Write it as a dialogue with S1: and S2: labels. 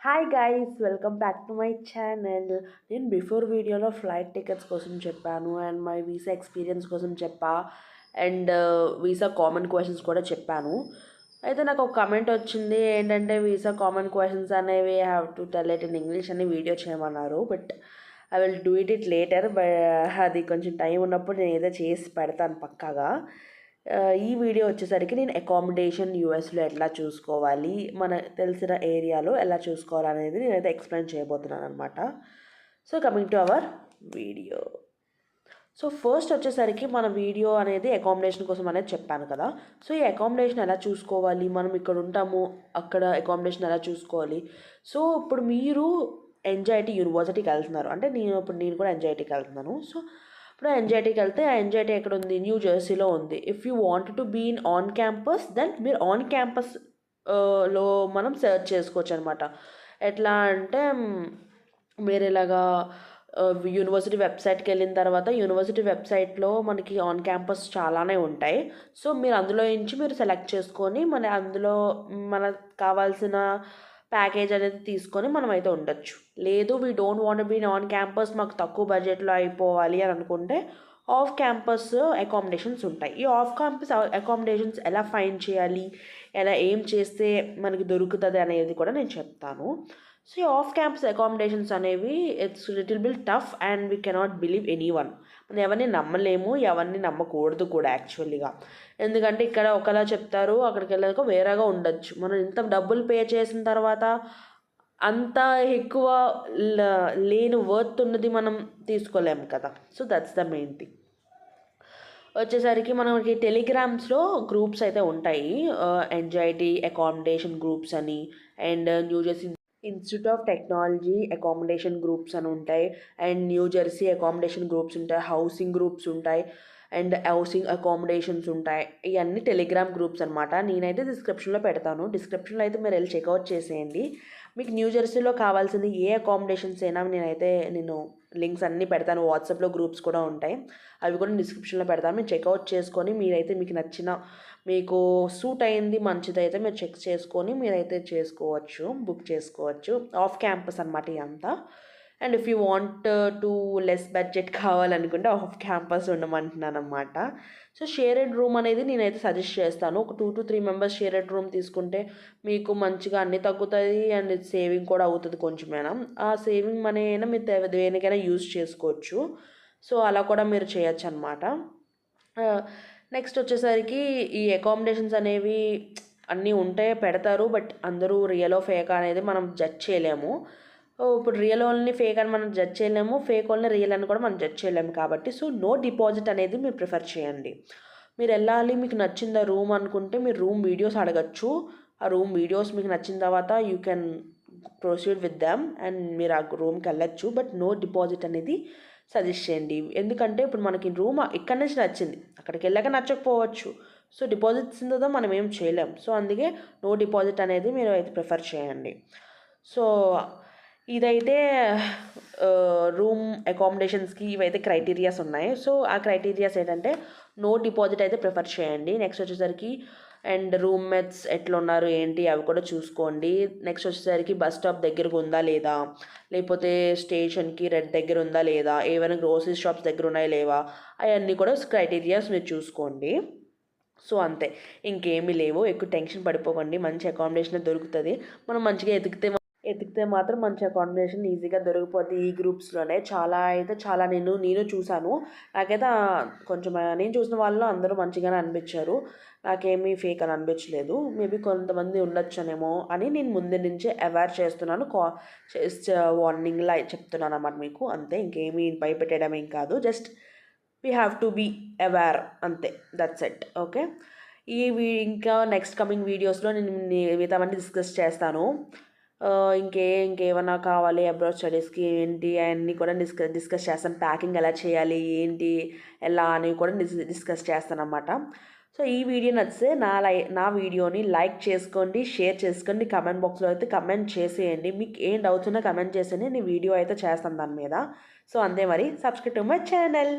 S1: Hi guys, welcome back to my channel. నేను before వీడియోలో flight tickets కోసం చెప్పాను అండ్ మై వీసా ఎక్స్పీరియన్స్ కోసం చెప్పా అండ్ వీసా కామన్ క్వశ్చన్స్ కూడా చెప్పాను. అయితే నాకు ఒక కమెంట్ వచ్చింది ఏంటంటే వీసా కామన్ క్వశ్చన్స్ అనేవి have to tell it in English అని వీడియో చేయమన్నారు. But I will do it later. అది కొంచెం టైం ఉన్నప్పుడు నేను ఏదో చేసి పెడతాను పక్కాగా. ఈ వీడియో వచ్చేసరికి నేను అకామిడేషన్ యూఎస్లో ఎట్లా చూసుకోవాలి, మన తెలిసిన ఏరియాలో ఎలా చూసుకోవాలనేది నేనైతే ఎక్స్ప్లెయిన్ చేయబోతున్నాను అనమాట. So coming to our video. So first వచ్చేసరికి మన వీడియో అనేది అకామిడేషన్ కోసం అనేది చెప్పాను కదా. సో ఈ అకామిడేషన్ ఎలా చూసుకోవాలి, మనం ఇక్కడ ఉంటాము అక్కడ అకామిడేషన్ ఎలా చూసుకోవాలి. సో ఇప్పుడు మీరు ఎన్జైటీ యూనివర్సిటీకి వెళ్తున్నారు అంటే నేను కూడా ఎన్జైటీకి వెళ్తున్నాను. సో ఇప్పుడు ఎన్జైటీకి వెళ్తే ఆ ఎన్జైటీ ఎక్కడ ఉంది, న్యూ జెర్సీలో ఉంది. If you want to be in on campus then మీరు ఆన్ క్యాంపస్ లో మనం సెర్చ్ చేసుకోవచ్చు అనమాట. ఎట్లా అంటే మీరు ఇలాగా యూనివర్సిటీ వెబ్సైట్కి వెళ్ళిన తర్వాత యూనివర్సిటీ వెబ్సైట్లో మనకి ఆన్ క్యాంపస్ చాలానే ఉంటాయి. సో మీరు అందులో నుంచి మీరు సెలెక్ట్ చేసుకొని అందులో మనకు కావాల్సిన ప్యాకేజ్ అనేది తీసుకొని మనం అయితే ఉండొచ్చు. లేదు we don't want be on campus, మాకు తక్కువ బడ్జెట్లో అయిపోవాలి అని అనుకుంటే ఆఫ్ క్యాంపస్ అకామిడేషన్స్ ఉంటాయి. ఈ ఆఫ్ క్యాంపస్ అకామిడేషన్స్ ఎలా ఫైండ్ చేయాలి, ఎలా ఏం చేస్తే మనకి దొరుకుతుంది అనేది కూడా నేను చెప్తాను. సో ఈ ఆఫ్ క్యాంపస్ అకామిడేషన్స్ అనేవి it's little bill tough and we cannot believe any one. మనం ఎవరిని నమ్మలేము, ఎవరిని నమ్మకూడదు కూడా యాక్చువల్లీగా. ఎందుకంటే ఇక్కడ ఒకలా చెప్తారు, అక్కడికి వెళ్ళాక వేరేగా ఉండొచ్చు. మనం ఇంత డబ్బులు పే చేసిన తర్వాత అంత ఎక్కువ లేని వర్త్ ఉన్నది మనం తీసుకోలేము కదా. So that's the main thing. వచ్చేసరికి మనకి టెలిగ్రామ్స్లో గ్రూప్స్ అయితే ఉంటాయి, ఎన్జైటీ అకామిడేషన్ గ్రూప్స్ అని and new Jersey institute of technology accommodation groups అని ఉంటాయి and new Jersey accommodation groups ఉంటాయి, హౌసింగ్ గ్రూప్స్ ఉంటాయి అండ్ హౌసింగ్ అకామిడేషన్స్ ఉంటాయి. ఇవన్నీ టెలిగ్రామ్ గ్రూప్స్ అనమాట. నేనైతే డిస్క్రిప్షన్లో పెడతాను, డిస్క్రిప్షన్లో అయితే మీరు వెళ్ళి చెక్అవుట్ చేసేయండి. మీకు న్యూ జెర్సీలో కావాల్సింది ఏ అకామిడేషన్స్ అయినా నేను లింక్స్ అన్నీ పెడతాను. వాట్సాప్లో గ్రూప్స్ కూడా ఉంటాయి, అవి కూడా డిస్క్రిప్షన్లో పెడతాను. మీరు చెక్అవుట్ చేసుకొని మీరైతే మీకు నచ్చిన, మీకు సూట్ అయింది మంచిదైతే మీరు చెక్ చేసుకొని మీరైతే చేసుకోవచ్చు, బుక్ చేసుకోవచ్చు. ఆఫ్ క్యాంపస్ అనమాట ఇదంతా. And if you want to less budget కావాలనుకుంటే ఆఫ్ క్యాంపస్ ఉండమంటున్నాను అనమాట. సో షేరెడ్ రూమ్ అనేది నేనైతే సజెస్ట్ చేస్తాను. ఒక 2 to 3 మెంబర్స్ షేరెడ్ రూమ్ తీసుకుంటే మీకు మంచిగా అన్నీ తగ్గుతుంది అండ్ సేవింగ్ కూడా అవుతుంది కొంచెమైనా. ఆ సేవింగ్ మనీ అయినా మీరు దేనికైనా యూజ్ చేసుకోవచ్చు. సో అలా కూడా మీరు చేయొచ్చు అనమాట. నెక్స్ట్ వచ్చేసరికి ఈ అకామిడేషన్స్ అనేవి అన్నీ ఉంటే పెడతారు, బట్ అందరూ రియలో ఫేక్ అనేది మనం జడ్జ్ చేయలేము. ఇప్పుడు రియల్ ఓన్లీ ఫేక్ అని మనం జడ్జ్ చేయలేము, ఫేక్ ఓన్లీ రియల్ అని కూడా మనం జడ్జ్ చేయలేము కాబట్టి సో నో డిపాజిట్ అనేది మీరు ప్రిఫర్ చేయండి. మీరు వెళ్ళాలి, మీకు నచ్చిందా రూమ్ అనుకుంటే మీరు రూమ్ వీడియోస్ అడగచ్చు. ఆ రూమ్ వీడియోస్ మీకు నచ్చిన తర్వాత you can proceed with them and మీరు ఆ రూమ్కి వెళ్ళచ్చు. బట్ నో డిపాజిట్ అనేది సజెస్ట్ చేయండి. ఎందుకంటే ఇప్పుడు మనకి రూమ్ ఇక్కడ నుంచి నచ్చింది, అక్కడికి వెళ్ళాక నచ్చకపోవచ్చు. సో డిపాజిట్స్ ఉందో మనం ఏం చేయలేం. సో అందుకే నో డిపాజిట్ అనేది మీరు అయితే ప్రిఫర్ చేయండి. సో ఇదైతే రూమ్ అకామిడేషన్స్కి ఇవైతే క్రైటీరియాస్ ఉన్నాయి. సో ఆ క్రైటీరియాస్ ఏంటంటే నో డిపాజిట్ అయితే ప్రిఫర్ చేయండి. నెక్స్ట్ వచ్చేసరికి అండ్ రూమ్మేట్స్ ఎట్లా ఉన్నారు ఏంటి అవి కూడా చూసుకోండి. నెక్స్ట్ వచ్చేసరికి బస్ స్టాప్ దగ్గరకు ఉందా లేదా, లేకపోతే స్టేషన్కి రెడ్ దగ్గర ఉందా లేదా, ఏమైనా గ్రోసరీ షాప్స్ దగ్గర ఉన్నాయా లేవా, అవన్నీ కూడా క్రైటీరియాస్ మీరు చూసుకోండి. సో అంతే, ఇంకేమీ లేవు. ఎక్కువ టెన్షన్ పడిపోకండి, మంచి అకామిడేషన్ దొరుకుతుంది. మనం మంచిగా ఎతికితే మాత్రం మంచి అకామిడేషన్ ఈజీగా దొరికిపోద్ది. ఈ గ్రూప్స్లోనే చాలా నేను చూశాను. నాకైతే కొంచెం నేను చూసిన వాళ్ళు అందరూ మంచిగానే అనిపించారు, నాకేమీ ఫేక్ అని అనిపించలేదు. మేబీ కొంతమంది ఉండొచ్చునేమో అని నేను ముందు నుంచే అవేర్ చేస్తున్నాను, వార్నింగ్లా చెప్తున్నాను అన్నమాట మీకు. అంతే, ఇంకేమీ భయపెట్టడం ఏం కాదు, just we have to be aware అంతే, దట్స్ ఇట్. ఓకే, ఇంకా నెక్స్ట్ కమింగ్ వీడియోస్లో నేను మిగతావన్నీ డిస్కస్ చేస్తాను. ఇంకేమన్నా కావాలి అబ్రాడ్ స్టడీస్కి ఏంటి అవన్నీ కూడా డిస్కస్ చేస్తాను. ప్యాకింగ్ ఎలా చేయాలి ఏంటి ఎలా అని కూడా డిస్కస్ చేస్తాను అన్నమాట. సో ఈ వీడియో నచ్చితే నా వీడియోని లైక్ చేసుకోండి, షేర్ చేసుకోండి, కమెంట్ బాక్స్లో అయితే కమెంట్ చేసేయండి. మీకు ఏం డౌట్స్ ఉన్నా కమెంట్ చేసేయండి, నేను వీడియో అయితే చేస్తాను దాని మీద. సో అంతే, మరి సబ్స్క్రైబ్ టు మై ఛానల్.